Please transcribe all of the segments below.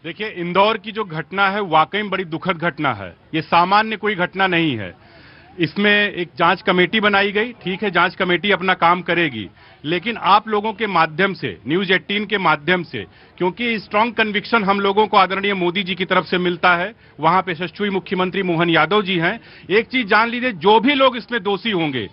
देखिए, इंदौर की जो घटना है वाकई में बड़ी दुखद घटना है। ये सामान्य कोई घटना नहीं है। इसमें एक जांच कमेटी बनाई गई, ठीक है, जांच कमेटी अपना काम करेगी, लेकिन आप लोगों के माध्यम से, न्यूज 18 के माध्यम से, क्योंकि स्ट्रांग कन्विक्शन हम लोगों को आदरणीय मोदी जी की तरफ से मिलता है, वहां पे यशस्वी मुख्यमंत्री मोहन यादव जी हैं। एक चीज जान लीजिए, जो भी लोग इसमें दोषी होंगे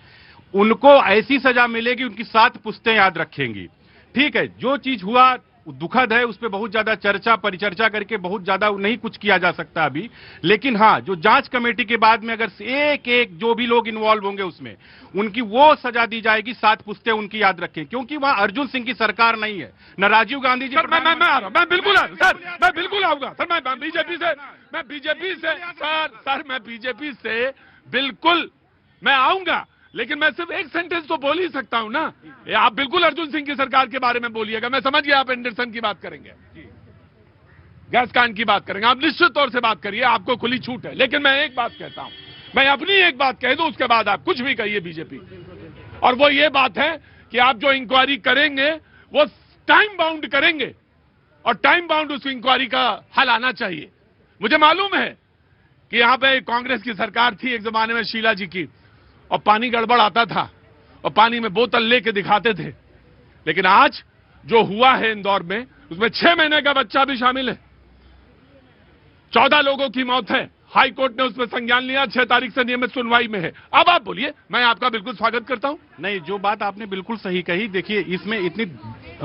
उनको ऐसी सजा मिलेगी, उनकी 7 पुश्तें याद रखेंगी। ठीक है, जो चीज हुआ दुखद है, उस पर बहुत ज्यादा चर्चा परिचर्चा करके बहुत ज्यादा नहीं कुछ किया जा सकता अभी, लेकिन हाँ, जो जांच कमेटी के बाद में अगर एक एक जो भी लोग इन्वॉल्व होंगे उसमें उनकी वो सजा दी जाएगी, 7 पुश्तें उनकी याद रखें, क्योंकि वहां अर्जुन सिंह की सरकार नहीं है, न राजीव गांधी जी। मैं आ रहा हूं, मैं बिल्कुल आऊंगा सर। मैं बीजेपी से बिल्कुल मैं आऊंगा, लेकिन मैं सिर्फ एक सेंटेंस तो बोल ही सकता हूं ना। आप बिल्कुल अर्जुन सिंह की सरकार के बारे में बोलिएगा, मैं समझ गया आप एंडरसन की बात करेंगे, गैस कांड की बात करेंगे, आप निश्चित तौर से बात करिए, आपको खुली छूट है। लेकिन मैं एक बात कहता हूं, मैं अपनी एक बात कह दूं, उसके बाद आप कुछ भी कहिए बीजेपी, और वो ये बात है कि आप जो इंक्वायरी करेंगे वो टाइम बाउंड करेंगे, और टाइम बाउंड उस इंक्वायरी का हल आना चाहिए। मुझे मालूम है कि यहां पे कांग्रेस की सरकार थी एक जमाने में, शीला जी की, और पानी गड़बड़ आता था और पानी में बोतल लेके दिखाते थे, लेकिन आज जो हुआ है इंदौर में, उसमें 6 महीने का बच्चा भी शामिल है, 14 लोगों की मौत है। हाई कोर्ट ने उसमें संज्ञान लिया, 6 तारीख से नियमित सुनवाई में है। अब आप बोलिए, मैं आपका बिल्कुल स्वागत करता हूं। नहीं, जो बात आपने बिल्कुल सही कही। देखिए, इसमें इतनी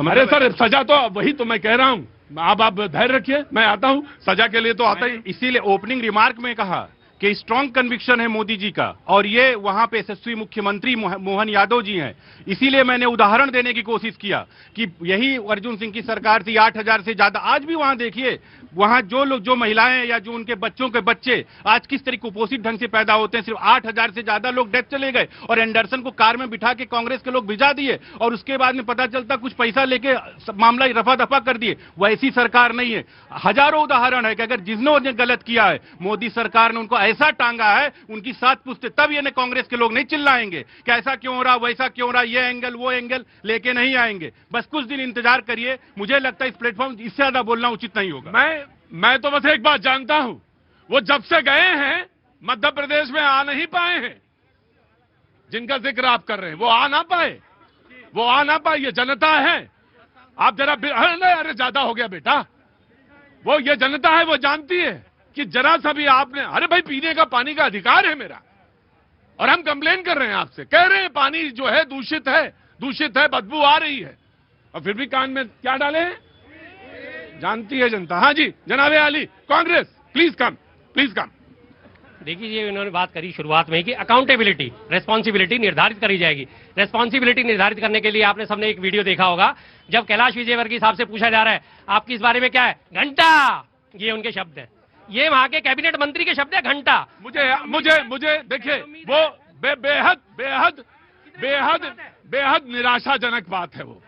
अरे सर, सजा तो वही तो मैं कह रहा हूं, आप धैर्य रखिए, मैं आता हूं, सजा के लिए तो आता ही। इसीलिए ओपनिंग रिमार्क में कहा कि स्ट्रांग कन्विक्शन है मोदी जी का, और ये वहां पे यशस्वी मुख्यमंत्री मोहन यादव जी हैं। इसीलिए मैंने उदाहरण देने की कोशिश किया कि यही अर्जुन सिंह की सरकार थी, 8000 से ज्यादा। आज भी वहां देखिए, वहां जो लोग, जो महिलाएं या जो उनके बच्चों के बच्चे आज किस तरह कुपोषित ढंग से पैदा होते हैं, सिर्फ 8000 से ज्यादा लोग डेथ चले गए, और एंडरसन को कार में बिठा के कांग्रेस के लोग भिजा दिए, और उसके बाद में पता चलता कुछ पैसा लेके मामला रफा दफा कर दिए। वैसी सरकार नहीं है। हजारों उदाहरण है कि अगर जिसने गलत किया है, मोदी सरकार ने उनको ऐसा टांगा है, उनकी 7 पुश्तें, तब ये कांग्रेस के लोग नहीं चिल्लाएंगे कि ऐसा क्यों हो रहा, वैसा क्यों हो रहा, ये एंगल वो एंगल लेके नहीं आएंगे। बस कुछ दिन इंतजार करिए। मुझे लगता है इस प्लेटफॉर्म इससे ज्यादा बोलना उचित नहीं होगा। मैं तो बस एक बात जानता हूं, वो जब से गए हैं मध्य प्रदेश में आ नहीं पाए हैं, जिनका जिक्र आप कर रहे हैं, वो आ ना पाए, ये जनता है। आप जरा, अरे ज्यादा हो गया बेटा, वो ये जनता है, वो जानती है कि जरा सा भी आपने, अरे भाई पीने का पानी का अधिकार है मेरा, और हम कंप्लेन कर रहे हैं आपसे, कह रहे हैं पानी जो है दूषित है, बदबू आ रही है, और फिर भी कान में क्या डाले हैं, जानती है जनता। हाँ जी, जनाबे आली, कांग्रेस, प्लीज कम। देखिए, ये इन्होंने बात करी शुरुआत में ही कि अकाउंटेबिलिटी, रेस्पॉन्सिबिलिटी निर्धारित करी जाएगी। रेस्पॉन्सिबिलिटी निर्धारित करने के लिए आपने सबने एक वीडियो देखा होगा, जब कैलाश विजयवर्गीय साहब से पूछा जा रहा है आपकी इस बारे में क्या है, घंटा, ये उनके शब्द है, ये वहां के कैबिनेट मंत्री के शब्द है, घंटा। मुझे देखिए, वो बेहद निराशाजनक बात है, वो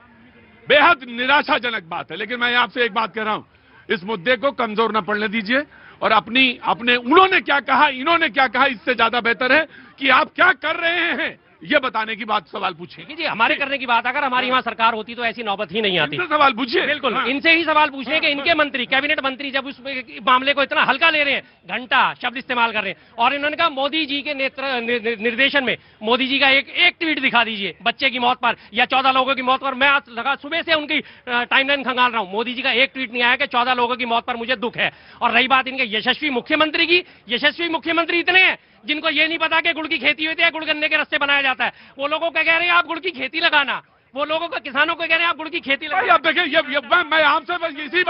बेहद निराशाजनक बात है। लेकिन मैं आपसे एक बात कह रहा हूं, इस मुद्दे को कमजोर न पड़ने दीजिए, और अपने उन्होंने क्या कहा, इन्होंने क्या कहा, इससे ज्यादा बेहतर है कि आप क्या कर रहे हैं ये बताने की बात, सवाल पूछिए। जी, हमारे करने की बात, अगर हमारी वहां सरकार होती तो ऐसी नौबत ही नहीं आती। सवाल पूछिए, बिल्कुल। हाँ। इनसे ही सवाल पूछिए कि इनके मंत्री, कैबिनेट मंत्री जब उस मामले को इतना हल्का ले रहे हैं, घंटा शब्द इस्तेमाल कर रहे हैं, और इन्होंने कहा मोदी जी के निर्देशन में, मोदी जी का एक ट्वीट दिखा दीजिए बच्चे की मौत पर या 14 लोगों की मौत पर। मैं आज लगा सुबह से उनकी टाइमलाइन खंगाल रहा हूं, मोदी जी का एक ट्वीट नहीं आया कि 14 लोगों की मौत पर मुझे दुख है। और रही बात इनके यशस्वी मुख्यमंत्री की, यशस्वी मुख्यमंत्री इतने हैं जिनको ये नहीं पता कि गुड़ की खेती होती है, गुड़ गन्ने के रस्ते बनाया जाता है। वो लोगों को कह रहे हैं आप गुड़ की खेती लगाना, वो लोगों को, किसानों को कह रहे हैं आप गुड़ की खेती लगाना। अब देखिए, मैं आपसे इसी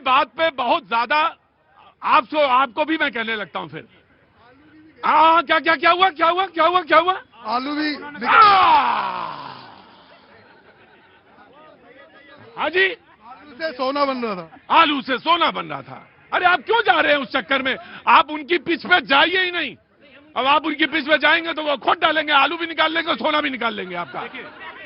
बात पे बहुत ज्यादा आपको भी मैं कहने लगता हूं फिर। क्या हुआ? आलू भी हाँ जी, आलू से सोना बन रहा था। अरे आप क्यों जा रहे हैं उस चक्कर में? आप उनकी पिच पे जाइए ही नहीं। अब आप उनकी पिच पे जाएंगे तो वो खोद डालेंगे, आलू भी निकाल लेंगे, सोना भी निकाल लेंगे आपका।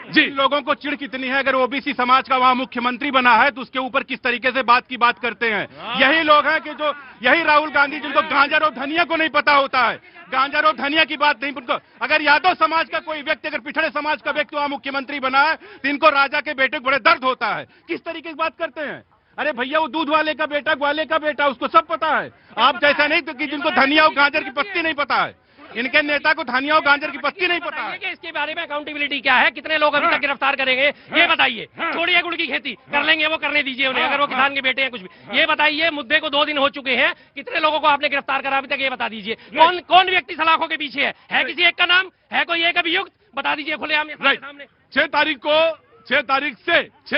जी, लोगों को चिढ़ कितनी है, अगर ओबीसी समाज का वहां मुख्यमंत्री बना है तो उसके ऊपर किस तरीके से बात करते हैं। यही लोग हैं कि जो, यही राहुल गांधी जिनको गांजर और धनिया को नहीं पता होता है, गांजर और धनिया की बात नहीं उनको। अगर यादव समाज का कोई व्यक्ति, अगर पिछड़े समाज का व्यक्ति वहां मुख्यमंत्री बना है तो इनको राजा के बेटे को बड़े दर्द होता है। किस तरीके की बात करते हैं। अरे भैया वो दूध वाले का बेटा, ग्वाले का बेटा, उसको सब पता है। आप जैसा नहीं तो कि जिनको धनिया और गाजर की पत्ती नहीं पता है। इनके नेता को धनिया और गाजर की पत्ती नहीं पता है। कि इसके बारे में अकाउंटेबिलिटी क्या है, कितने लोग अभी तक गिरफ्तार करेंगे, ये बताइए। छोड़िए गुड़ की खेती, कर लेंगे वो, करने दीजिए उन्हें, अगर वो किसान के बेटे हैं कुछ भी। ये बताइए, मुद्दे को 2 दिन हो चुके हैं, कितने लोगों को आपने गिरफ्तार करा अभी तक, ये बता दीजिए। कौन व्यक्ति सलाखों के पीछे है किसी एक का नाम है, कोई एक अभियुक्त बता दीजिए खुलेआम सामने। 6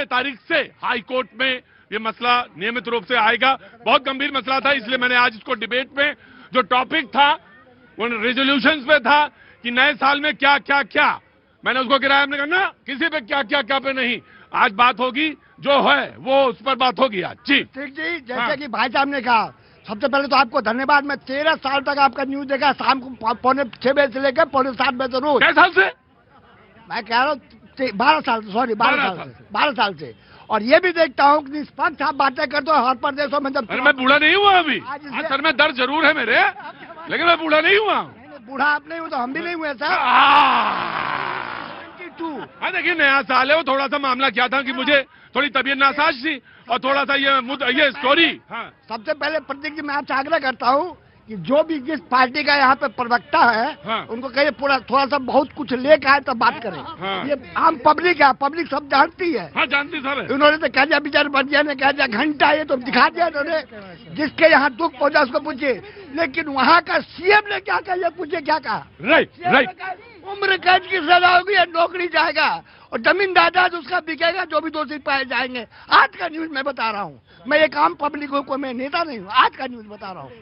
तारीख से हाई कोर्ट में ये मसला नियमित रूप से आएगा। बहुत गंभीर मसला था, इसलिए मैंने आज इसको डिबेट में, जो टॉपिक था वो रेजोल्यूशंस पे था कि नए साल में क्या क्या क्या, मैंने उसको गिराया। हमने कहा ना, किसी पे क्या क्या क्या पे नहीं, आज बात होगी, जो है वो उस पर बात होगी आज। जी ठीक जी, जैसे कि भाई साहब ने कहा, सबसे पहले तो आपको धन्यवाद। मैं 13 साल तक आपका न्यूज देखा, शाम को 6:45 बजे से लेकर 7:45 बजे रोज। कै साल से? मैं कह रहा हूँ 12 साल, सॉरी 12 साल से। और ये भी देखता हूँ कि निष्पक्ष आप बातें करते हो हर प्रदेशों में। जब अरे मैं बूढ़ा नहीं हुआ अभी, सर में दर्द जरूर है मेरे, लेकिन मैं बूढ़ा नहीं हुआ। बूढ़ा आप नहीं हुए तो हम भी नहीं हुए सर। हाँ देखिए, नया साल है, वो थोड़ा सा मामला क्या था कि मुझे थोड़ी तबीयत नासाज थी और थोड़ा सा ये स्टोरी। हाँ। सबसे पहले प्रतीक जी, मैं आपसे आग्रह करता हूँ कि जो भी जिस पार्टी का यहाँ पे प्रवक्ता है, हाँ। उनको कहिए पूरा थोड़ा सा बहुत कुछ लेकर आए तब बात करें। हाँ। ये आम पब्लिक है, पब्लिक सब जानती है। हाँ जानती सर। उन्होंने तो कह दिया, बेचारे बंदिया ने कह दिया घंटा, ये तो दिखा दिया उन्होंने। जिसके यहाँ दुख पहुंचा उसको पूछिए, लेकिन वहाँ का सीएम ने क्या कहा, ये पूछिए क्या कहा। राइट। उम्र कैद की सजा होगी या नौकरी जाएगा, और जमीन जायदाद उसका बिकेगा, जो भी दोषी पाए जाएंगे। आज का न्यूज मैं बता रहा हूँ, मैं एक आम पब्लिक हूँ, कोई मैं नेता नहीं हूँ, आज का न्यूज बता रहा हूँ।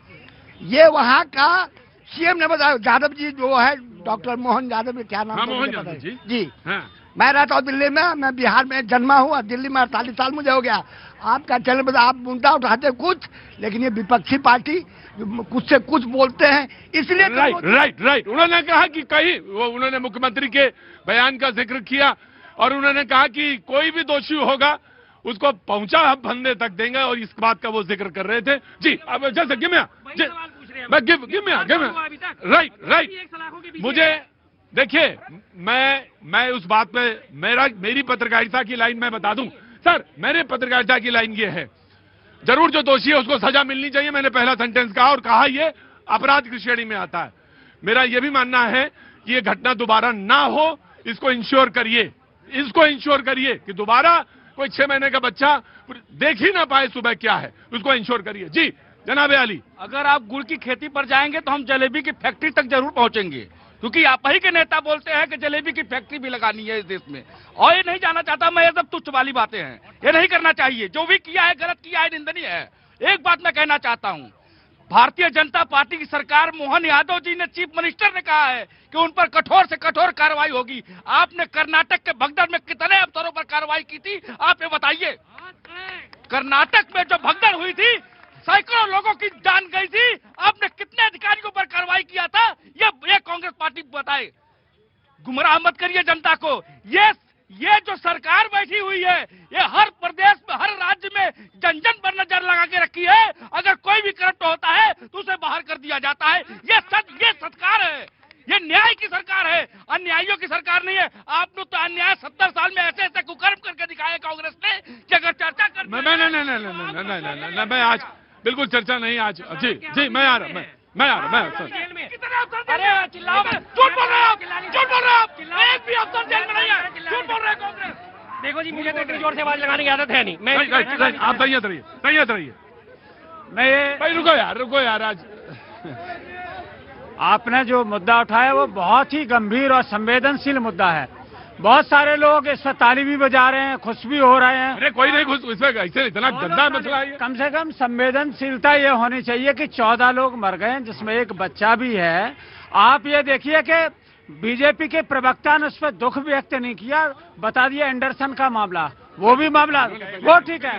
ये वहाँ का सीएम ने बताया, यादव जी जो है, डॉक्टर मोहन यादव, क्या नाम? हाँ, मोहन यादव जी। हाँ। मैं रहता हूँ दिल्ली में, मैं बिहार में जन्मा हुआ, दिल्ली में 48 साल मुझे हो गया। आपका चैनल पर आप मुद्दा उठाते कुछ, लेकिन ये विपक्षी पार्टी कुछ से कुछ बोलते हैं, इसलिए। राइट। उन्होंने कहा कि कहीं उन्होंने मुख्यमंत्री के बयान का जिक्र किया और उन्होंने कहा कि कोई भी दोषी होगा उसको पहुंचा हम फंदे तक देंगे, और इस बात का वो जिक्र कर रहे थे। जी, अब जैसे गिव राइट। मुझे देखिए, मैं उस बात पे, मेरी पत्रकारिता की लाइन मैं बता दूं सर, मेरे पत्रकारिता की लाइन ये है, जरूर जो दोषी है उसको सजा मिलनी चाहिए। मैंने पहला सेंटेंस कहा और कहा ये अपराध की श्रेणी में आता है। मेरा ये भी मानना है कि ये घटना दोबारा ना हो, इसको इंश्योर करिए कि दोबारा कोई 6 महीने का बच्चा देख ही ना पाए सुबह क्या है, उसको इंश्योर करिए। जी जनाब आली। अगर आप गुड़ की खेती पर जाएंगे तो हम जलेबी की फैक्ट्री तक जरूर पहुंचेंगे, क्योंकि आप ही के नेता बोलते हैं कि जलेबी की फैक्ट्री भी लगानी है इस देश में। और ये नहीं जाना चाहता मैं, ये सब तुच्छ वाली बातें हैं, ये नहीं करना चाहिए। जो भी किया है गलत किया है, निंदनीय है। एक बात मैं कहना चाहता हूं, भारतीय जनता पार्टी की सरकार, मोहन यादव जी ने, चीफ मिनिस्टर ने कहा है कि उन पर कठोर से कठोर कार्रवाई होगी। आपने कर्नाटक के भगदड़ में कितने अफसरों पर कार्रवाई की थी, आप ये बताइए। कर्नाटक में जो भगदड़ हुई थी, सैकड़ों लोगों की जान गई थी, आपने कितने अधिकारियों पर कार्रवाई किया था, ये कांग्रेस पार्टी बताए। गुमराह मत करिए जनता को। ये जो सरकार बैठी हुई है, ये हर प्रदेश में, हर राज्य में जन पर नजर लगा के रखी है। अगर कोई भी करप्ट होता है तो उसे बाहर कर दिया जाता है। ये सरकार है, ये न्याय की सरकार है, अन्यायियों की सरकार नहीं है। आपने तो अन्याय 70 साल में ऐसे ऐसे कुकर्म करके दिखाया कांग्रेस ने कि अगर चर्चा कर नहीं, मैं आज बिल्कुल चर्चा नहीं आज। जी मैं आ रहा अरे चिल्लाओ मत, झूठ बोल रहे हो आप। एक भी अफसर जेल में नहीं है, झूठ बोल रहे हैं कांग्रेस। देखो जी, मुझे तो इतनी जोर से आवाज लगाने की आदत है नहीं। मैं राइट, आप तैयार रहिए। मैं भाई रुको यार आज आपने जो मुद्दा उठाया वो बहुत ही गंभीर और संवेदनशील मुद्दा है। बहुत सारे लोग इस पर ताली भी बजा रहे हैं, खुश भी हो रहे हैं। अरे कोई नहीं खुश, इसमें ऐसे इतना गंदा मसला है। कम से कम संवेदनशीलता ये होनी चाहिए कि 14 लोग मर गए, जिसमें एक बच्चा भी है। आप ये देखिए कि बीजेपी के प्रवक्ता ने उस पर दुख व्यक्त नहीं किया, बता दिया एंडरसन का मामला, वो भी मामला, वो ठीक है।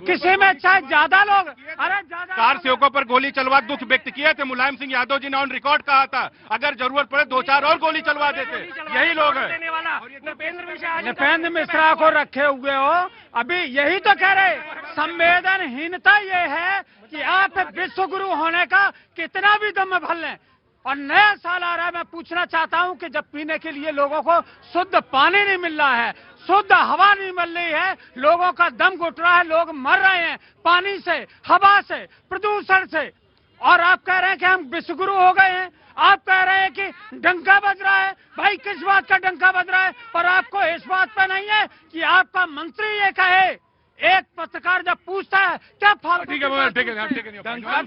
किसी में चाहे ज्यादा लोग, अरे ज्यादा 4 सेवकों पर गोली चलवा दुख व्यक्त किए थे। मुलायम सिंह यादव जी ने ऑन रिकॉर्ड कहा था, अगर जरूरत पड़े 2-4 और गोली चलवा देते। यही लोग हैं। नृपेंद्र मिश्रा को रखे हुए हो, अभी यही तो कह रहे। संवेदनहीनता ये है कि आप विश्व गुरु होने का कितना भी दम भर लें, और नया साल आ रहा है। मैं पूछना चाहता हूं कि जब पीने के लिए लोगों को शुद्ध पानी नहीं मिल रहा है, शुद्ध हवा नहीं मिल रही है, लोगों का दम घुट रहा है, लोग मर रहे हैं पानी से, हवा से, प्रदूषण से, और आप कह रहे हैं कि हम विश्वगुरु हो गए हैं। आप कह रहे हैं कि डंका बज रहा है। भाई किस बात का डंका बज रहा है? और आपको इस बात पर नहीं है कि आपका मंत्री ये कहे। एक पत्रकार जब पूछता है क्या फालतू ठीक है, ठीक है, ठीक है।